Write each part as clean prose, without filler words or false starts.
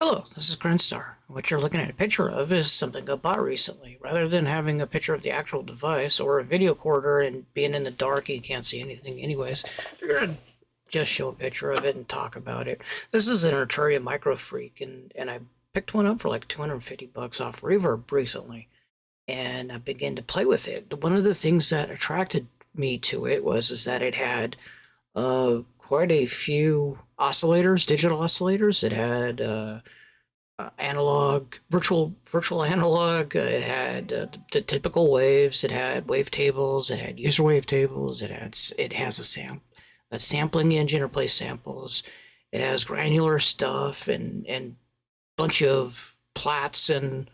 Hello, this is Grinstar. What you're looking at a picture of is something I bought recently. Rather than having a picture of the actual device or a video recorder and being in the dark and you can't see anything anyways, I figured I'd just show a picture of it and talk about it. This is an Arturia microfreak, and I picked one up for like 250 bucks off Reverb recently, and I began to play with it. One of the things that attracted me to it was is that it had quite a few oscillators, digital oscillators. It had analog, virtual analog. It had the typical waves. It had wavetables. It had user wavetables. It has a sampling engine or play samples. It has granular stuff and bunch of plats and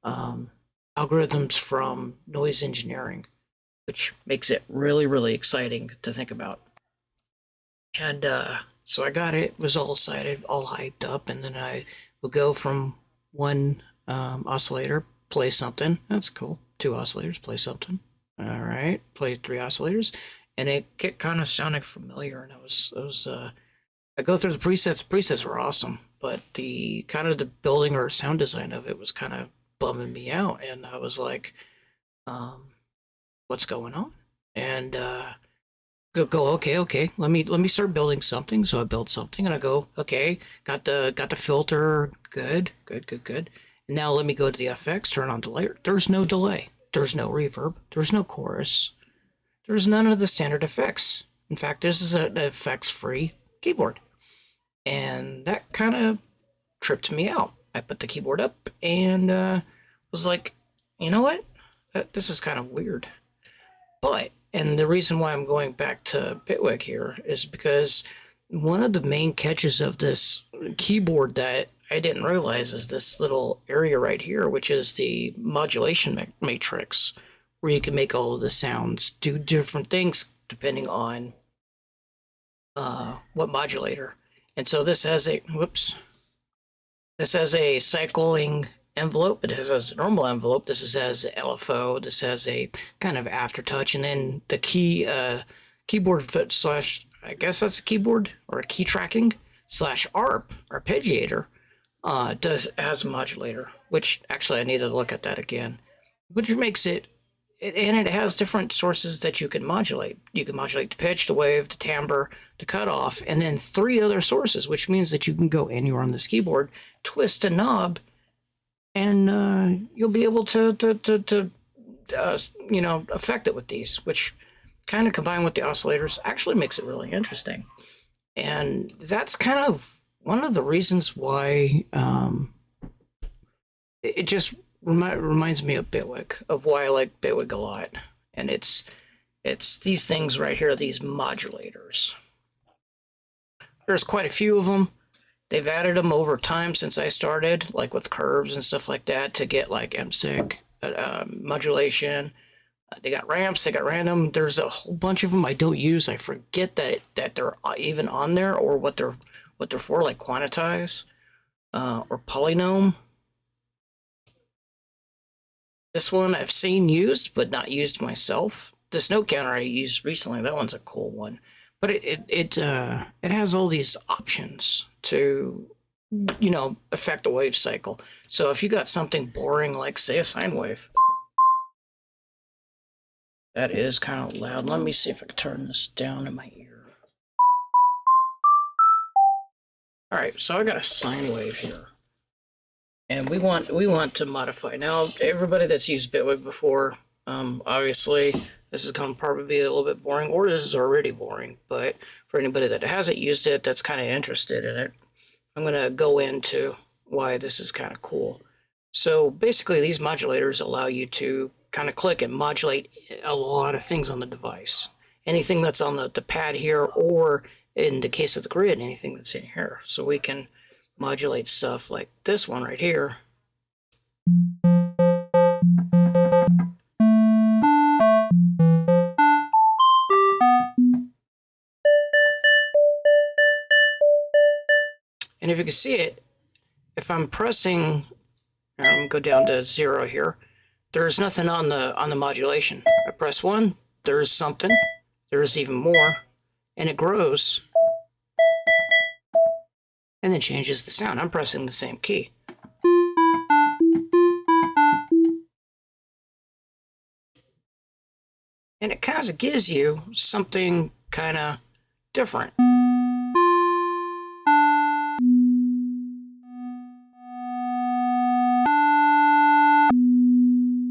um, algorithms from noise engineering, which makes it really exciting to think about. And so I got it, was all excited, all hyped up, and then I would go from one oscillator, play something. That's cool. Two oscillators, play something. All right, play three oscillators, and it get kind of sounding familiar. And I go through the presets. The presets were awesome, but the kind of the building or sound design of it was kind of bumming me out, and I was like, um, "What's going on?" And go okay, let me start building something. So I build something and I go, okay, got the filter, good. And now let me go to the FX, turn on delay. There's no delay, there's no reverb, there's no chorus, there's none of the standard effects. In fact, this is an effects free keyboard, and that kind of tripped me out. I put the keyboard up and was like, you know what, this is kind of weird. And the reason why I'm going back to Bitwig here is because one of the main catches of this keyboard that I didn't realize is this little area right here, which is the modulation matrix, where you can make all of the sounds do different things depending on what modulator. And so this has a, whoops, this has a cycling envelope. It has a normal envelope. This has LFO. This has a kind of aftertouch, and then the keyboard slash, I guess that's a keyboard or a key tracking slash ARP arpeggiator has a modulator, which actually I need to look at that again, which makes it. And it has different sources that you can modulate. You can modulate the pitch, the wave, the timbre, the cutoff, and then three other sources, which means that you can go anywhere on this keyboard, twist a knob, and you'll be able to affect it with these, which kind of combined with the oscillators actually makes it really interesting. And that's kind of one of the reasons why it just reminds me of Bitwig, of why I like Bitwig a lot. And it's these things right here, these modulators. There's quite a few of them. They've added them over time since I started, like with curves and stuff like that, to get like MSIG modulation. They got ramps, they got random. There's a whole bunch of them I don't use. I forget that they're even on there or what they're for, like quantize or polynome. This one I've seen used, but not used myself. This note counter I used recently, that one's a cool one. But it has all these options to, affect the wave cycle. So if you got something boring like, say, a sine wave, that is kind of loud. Let me see if I can turn this down in my ear. All right, so I got a sine wave here, and we want to modify. Now, everybody that's used Bitwig before, obviously, this is going to probably be a little bit boring, or this is already boring. But for anybody that hasn't used it, that's kind of interested in it, I'm going to go into why this is kind of cool. So basically, these modulators allow you to kind of click and modulate a lot of things on the device. Anything that's on the pad here, or in the case of the grid, anything that's in here. So we can modulate stuff like this one right here. And if you can see it, if I'm pressing, go down to 0 here, there's nothing on the modulation. I press 1, there's something, there's even more, and it grows. and then changes the sound. I'm pressing the same key. And it kind of gives you something kind of different.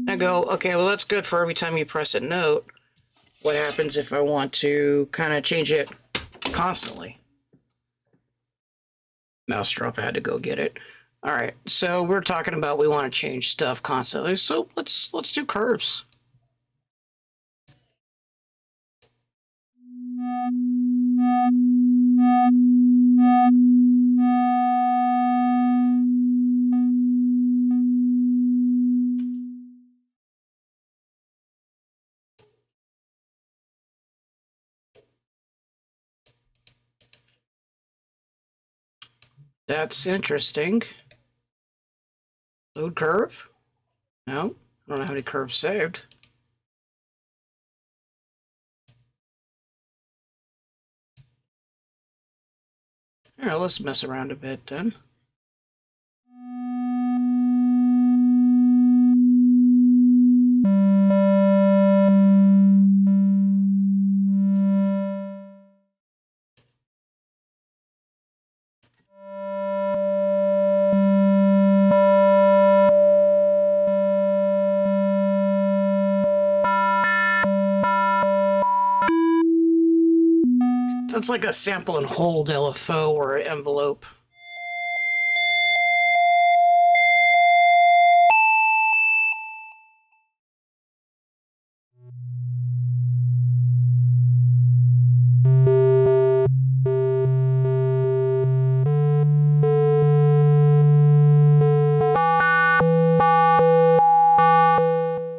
I go, okay, well, that's good for every time you press a note. What happens if I want to kind of change it constantly? Mouse drop, I had to go get it. All right, so we're talking about we want to change stuff constantly. So let's do curves. That's interesting. Load curve? No, I don't have any curves saved. All right, let's mess around a bit then. That's like a sample and hold LFO or envelope.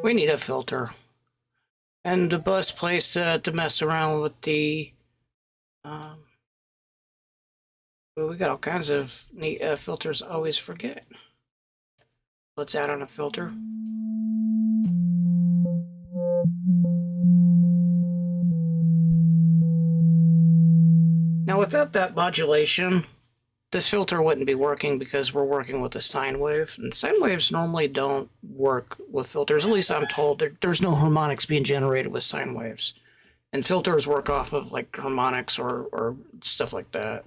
We need a filter. And the best place to mess around with the well, we got all kinds of neat filters. I always forget. Let's add on a filter. Now, without that modulation, this filter wouldn't be working because we're working with a sine wave. And sine waves normally don't work with filters. At least I'm told there's no harmonics being generated with sine waves. And filters work off of like harmonics or stuff like that.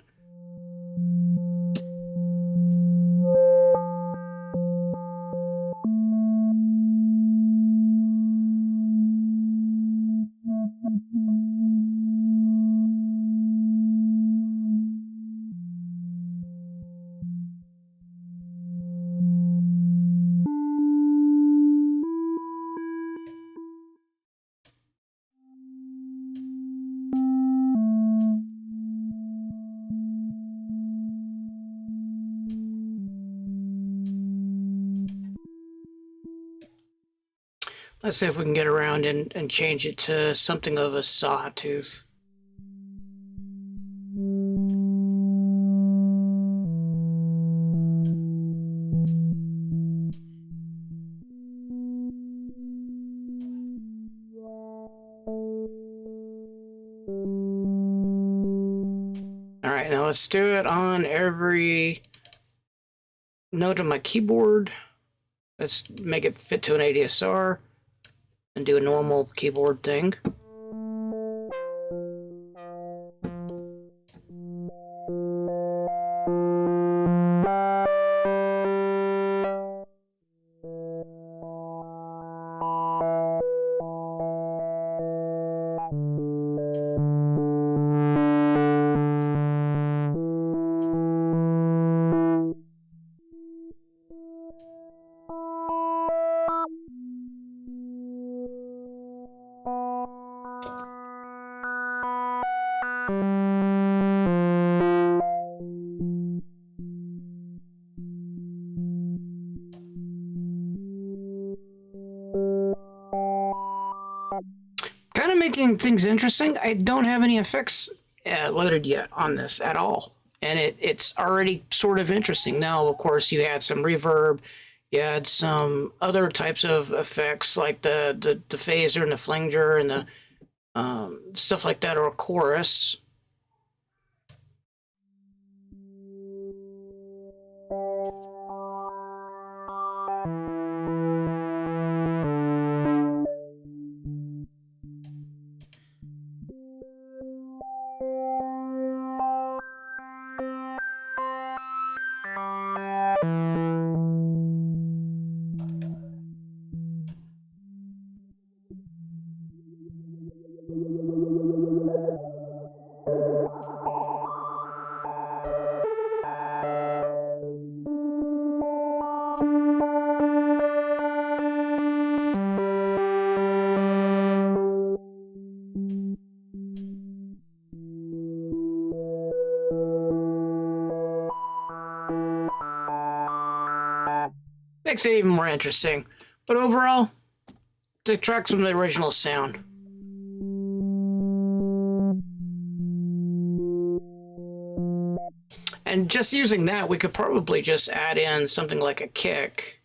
Let's see if we can get around and change it to something of a sawtooth. All right, now let's do it on every note on my keyboard. Let's make it fit to an ADSR and do a normal keyboard thing. Kind of making things interesting. I don't have any effects loaded yet on this at all. And it's already sort of interesting. Now, of course, you had some reverb, you had some other types of effects like the phaser and the flanger and the stuff like that, or a chorus. Makes it even more interesting. But overall, detracts from the original sound. And just using that, we could probably just add in something like a kick.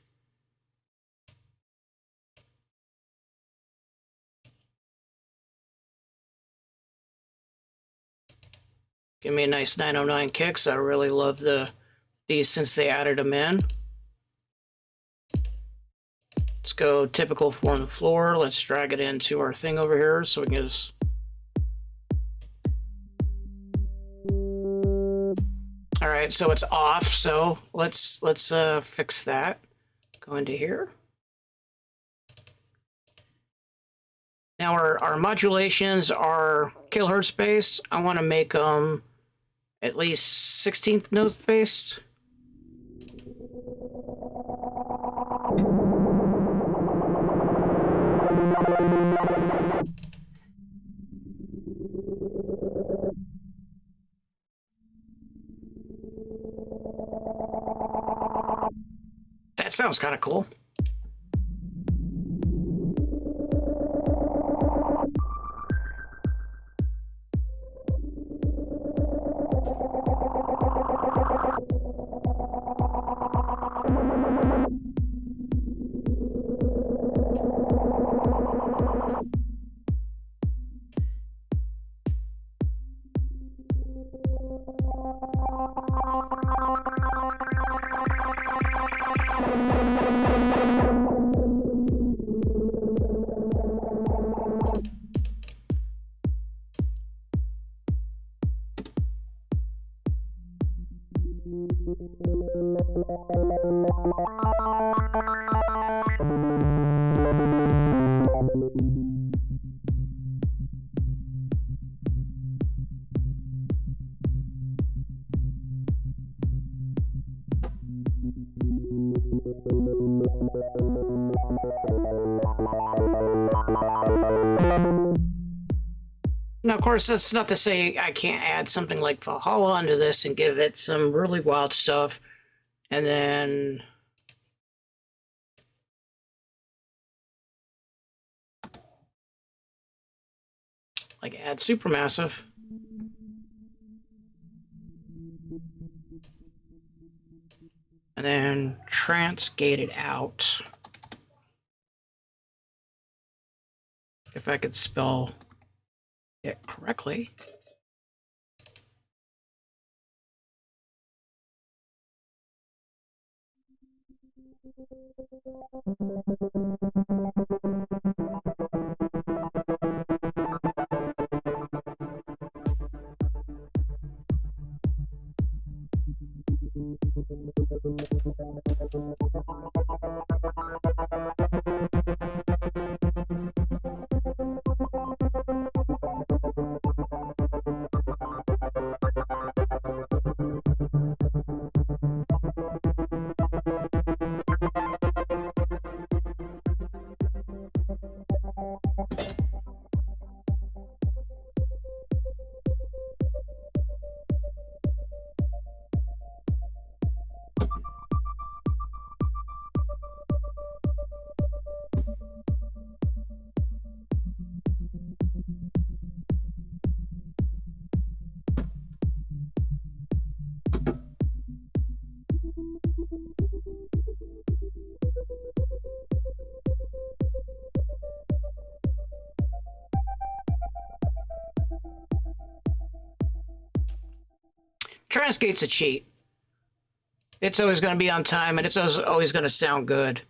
Give me a nice 909 kicks. I really love these since they added them in. Let's go typical 4 on the floor. Let's drag it into our thing over here so we can just... All right, so it's off. So let's fix that. Go into here. Now our modulations are kilohertz based. I want to make them at least 16th note based. That sounds kind of cool. Now, of course, that's not to say I can't add something like Valhalla onto this and give it some really wild stuff. And then... like add Supermassive. And then transgate it out. If I could spell it correctly. Transgate's a cheat. It's always going to be on time, and it's always going to sound good.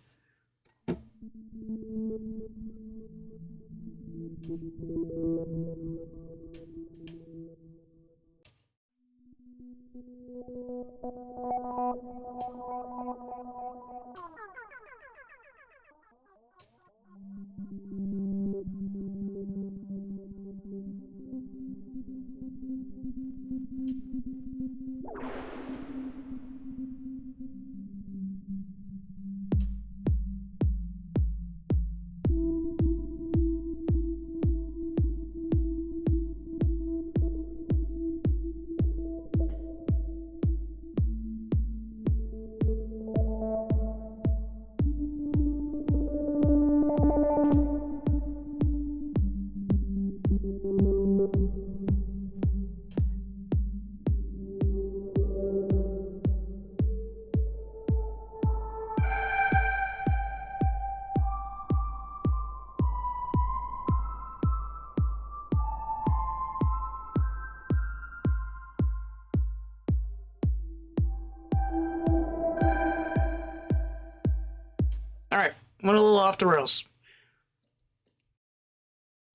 All right, went a little off the rails,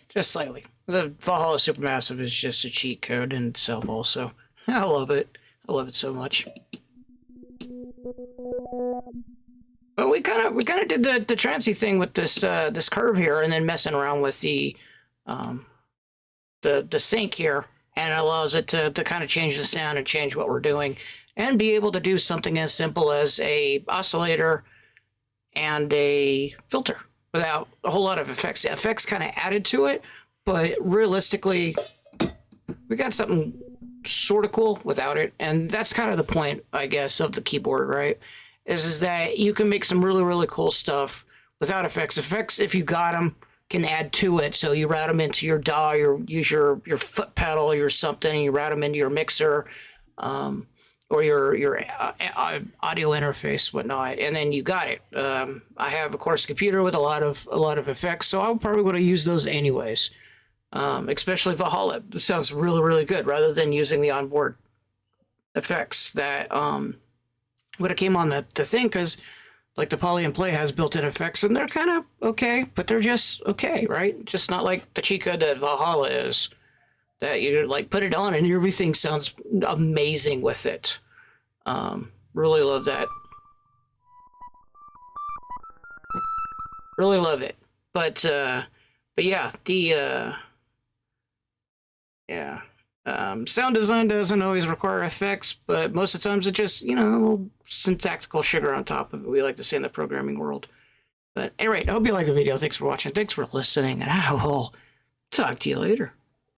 just slightly. The Valhalla Supermassive is just a cheat code in itself. Also, I love it. I love it so much. But we kind of did the transy thing with this curve here, and then messing around with um, the sync here, and it allows it to kind of change the sound and change what we're doing, and be able to do something as simple as a oscillator and a filter without a whole lot of effects. The effects kind of added to it, but realistically, we got something sort of cool without it, and that's kind of the point, I guess, of the keyboard, right? Is that you can make some really cool stuff without effects. Effects, if you got them, can add to it. So you route them into your DAW, use your foot pedal or something. You route them into your mixer, or your audio interface, whatnot, and then you got it. I have, of course, a computer with a lot of effects, so I probably would have used those anyways. Especially Valhalla. It sounds really good, rather than using the onboard effects that would have came on the thing, because like the Poly and Play has built-in effects, and they're kind of okay, but they're just okay, right? Just not like the cheat code that Valhalla is, that you like put it on and everything sounds amazing with it. Really love that. Really love it. But yeah, yeah. Sound design doesn't always require effects, but most of the times it just, a little syntactical sugar on top of it, we like to say in the programming world. But anyway, I hope you liked the video. Thanks for watching. Thanks for listening, and I will talk to you later.